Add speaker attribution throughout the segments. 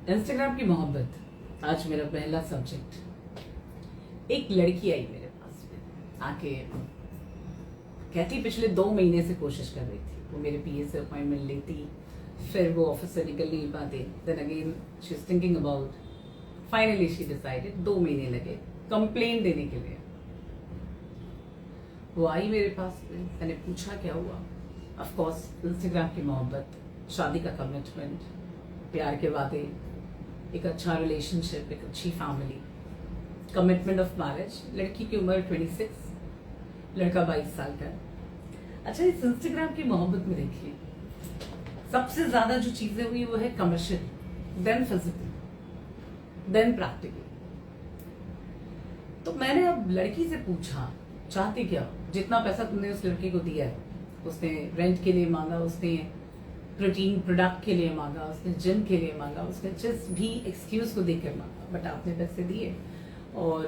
Speaker 1: Instagram की मोहब्बत आज मेरा पहला सब्जेक्ट। एक लड़की आई मेरे पास में आके कहती पिछले 2 महीने से कोशिश कर रही थी। वो मेरे पीए से अपॉइंटमेंट लेती, फिर वो ऑफिस से निकल नहीं पाते। Then again she is thinking about, finally she decided. 2 महीने लगे कंप्लेन देने के लिए। वो आई मेरे पास में, मैंने पूछा क्या हुआ। ऑफ कोर्स इंस्टाग्राम की मोहब्बत, शादी का कमिटमेंट, प्यार के वादे, एक अच्छा रिलेशनशिप, एक अच्छी फैमिली, कमिटमेंट ऑफ मैरिज। लड़की की उम्र 26, लड़का 22 साल का है। अच्छा, इस इंस्टाग्राम की मोहब्बत में देखिए सबसे ज्यादा जो चीजें हुई वो है commercial, then physical, then practical. तो मैंने अब लड़की से पूछा चाहती क्या हो? जितना पैसा तुमने उस लड़के को दिया है, उसने रेंट के लिए मांगा, उसने प्रोटीन प्रोडक्ट के लिए मांगा, उसने जिम के लिए मांगा, उसने जिस भी एक्सक्यूज को देकर मांगा, बट आपने पैसे दिए और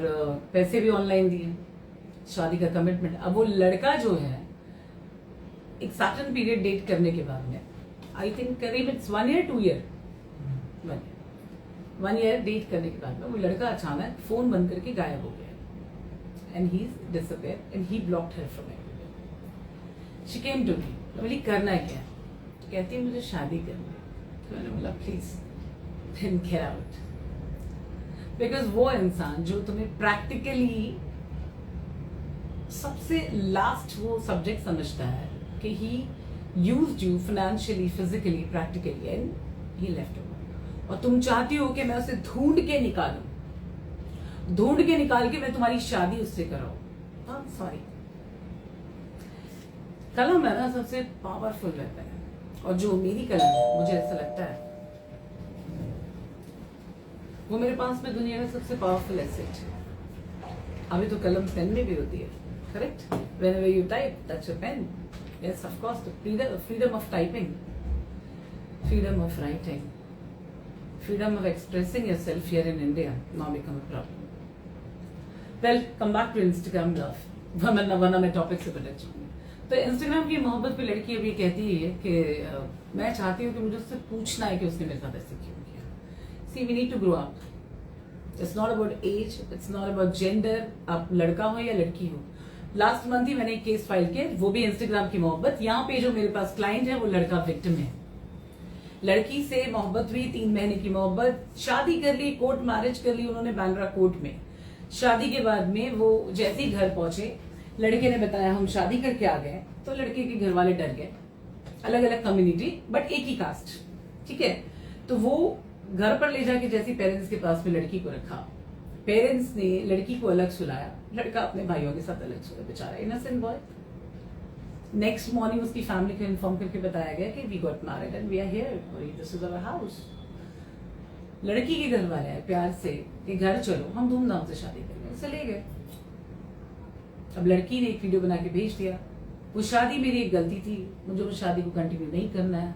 Speaker 1: पैसे भी ऑनलाइन दिए। शादी का कमिटमेंट। अब वो लड़का जो है एक सर्टेन पीरियड डेट करने के बाद में, आई थिंक करीब it's 1 year 2 year 1 year date करने के बाद में वो लड़का अचानक फोन बंद करके गायब हो गया। And he disappeared and he blocked her from everywhere. She came to me, बोली करना है क्या? कहती है मुझे शादी करनी है। तो मैंने बोला please then get out. Because वो इंसान जो तुम्हें प्रैक्टिकली सबसे लास्ट वो सब्जेक्ट समझता है कि ही used you financially, physically, practically and he left you. और तुम चाहती हो कि मैं उसे ढूंढ के निकालूं, ढूंढ के निकाल के मैं तुम्हारी शादी उससे कराऊं। सॉरी, कलम है ना सबसे पावरफुल रहता है। और जो मेरी कलम है, मुझे ऐसा लगता है वो मेरे पास में दुनिया का सबसे पावरफुल एसेट है। अभी तो कलम पेन में भी होती है, correct? Whenever you type, that's a pen. Yes, of course, the freedom of typing, freedom of writing, freedom of expressing yourself here in India now become a problem. Well, come back to Instagram love. वरना मैं topic से भटक जाऊंगी। तो Instagram की मोहब्बत पे लड़की अभी कहती है कि मैं चाहती हूँ कि मुझे उससे पूछना है कि उसने मेरे साथ ऐसे क्यों किया। See, we need to grow up. It's not about age, it's not about gender. आप लड़का हो या लड़की हो। लास्ट मंथ ही मैंने एक केस फाइल किया, वो भी इंस्टाग्राम की मोहब्बत। यहाँ पे जो मेरे पास क्लाइंट है वो लड़का विक्टिम है। लड़की से मोहब्बत हुई, 3 महीने की मोहब्बत, शादी कर ली, कोर्ट मैरिज कर ली उन्होंने बांद्रा कोर्ट में। शादी के बाद में वो जैसे ही घर पहुंचे, लड़के ने बताया हम शादी करके आ गए, तो लड़के के घर वाले डर गए। अलग अलग कम्युनिटी बट एक ही कास्ट, ठीक है। तो वो घर पर ले जाके जैसे पेरेंट्स के पास में लड़की को रखा, पेरेंट्स ने लड़की को अलग सुलाया, लड़का अपने भाइयों के साथ अलग सोया, बेचारा इनोसेंट बॉय। नेक्स्ट मॉर्निंग उसकी फैमिली को इन्फॉर्म करके बताया गया कि we got married and we are here, this is our house. लड़की के घर वाले आए प्यार से कि घर चलो, हम धूमधाम से शादी करेंगे, उसे ले गए। अब लड़की ने एक वीडियो बना के भेज दिया, वो शादी मेरी एक गलती थी, मुझे उस शादी को कंटिन्यू नहीं करना है,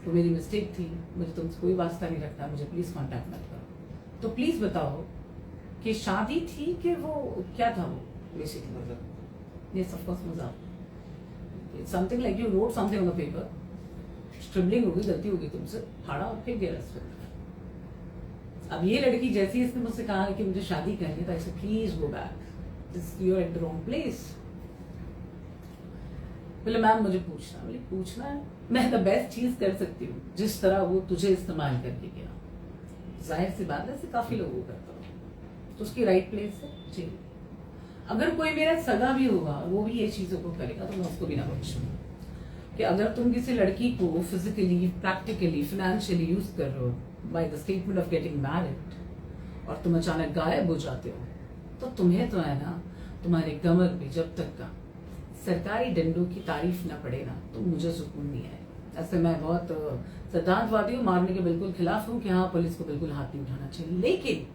Speaker 1: तो मेरी मिस्टेक थी, मुझे तुमसे कोई वास्ता नहीं रखना, मुझे प्लीज कांटेक्ट मत करो। तो प्लीज बताओ कि शादी थी कि वो क्या था? वो बेसिकली मतलब यस ऑफ कोर्स मजाक, something like you wrote something on the paper, scribbling होगी, गलती होगी तुमसे, फाड़ा और फिर गया। अब ये लड़की जैसी इसने मुझसे कहा कि मुझे शादी करनी है, तो ऐसे please go back, you are at the wrong place. बोले मैम मुझे पूछना। बोले पूछना है, मैं द बेस्ट चीज कर सकती हूँ जिस तरह वो तुझे इस्तेमाल करके गया। जाहिर सी बात है, काफी लोगों को करता हूँ, तो उसकी राइट प्लेस है जी। अगर कोई मेरा सगा भी होगा वो भी ये चीजों को करेगा तो मैं उसको भी ना बख्शूंगी। कि अगर तुम किसी लड़की को फिजिकली, प्रैक्टिकली, फाइनेंशियली यूज कर रहे हो by the statement of getting married और तुम अचानक गायब हो जाते हो, तो तुम्हें तो है ना तुम्हारे कमर पे जब तक का सरकारी डंडों की तारीफ ना पड़े ना, तो मुझे सुकून नहीं है। ऐसे मैं बहुत सिद्धांतवादी हूँ, मारने के बिल्कुल खिलाफ हूँ कि हाँ पुलिस को बिल्कुल हाथ नहीं उठाना चाहिए, लेकिन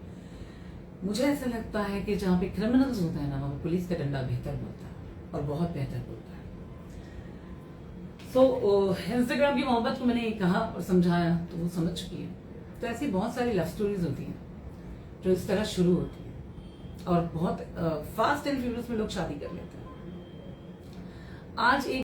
Speaker 1: मुझे ऐसा लगता है कि जहाँ पे क्रिमिनल्स होता है ना, वहाँ पुलिस का डंडा बेहतर बोलता है और बहुत बेहतर बोलता है। सो इंस्टाग्राम की मोहब्बत को मैंने कहा और समझाया तो वो समझ चुकी है। तो ऐसी बहुत सारी लव स्टोरीज होती हैं जो इस तरह शुरू होती है और बहुत फास्ट एंड फ्यूरियस में लोग शादी कर लेते हैं। आज एक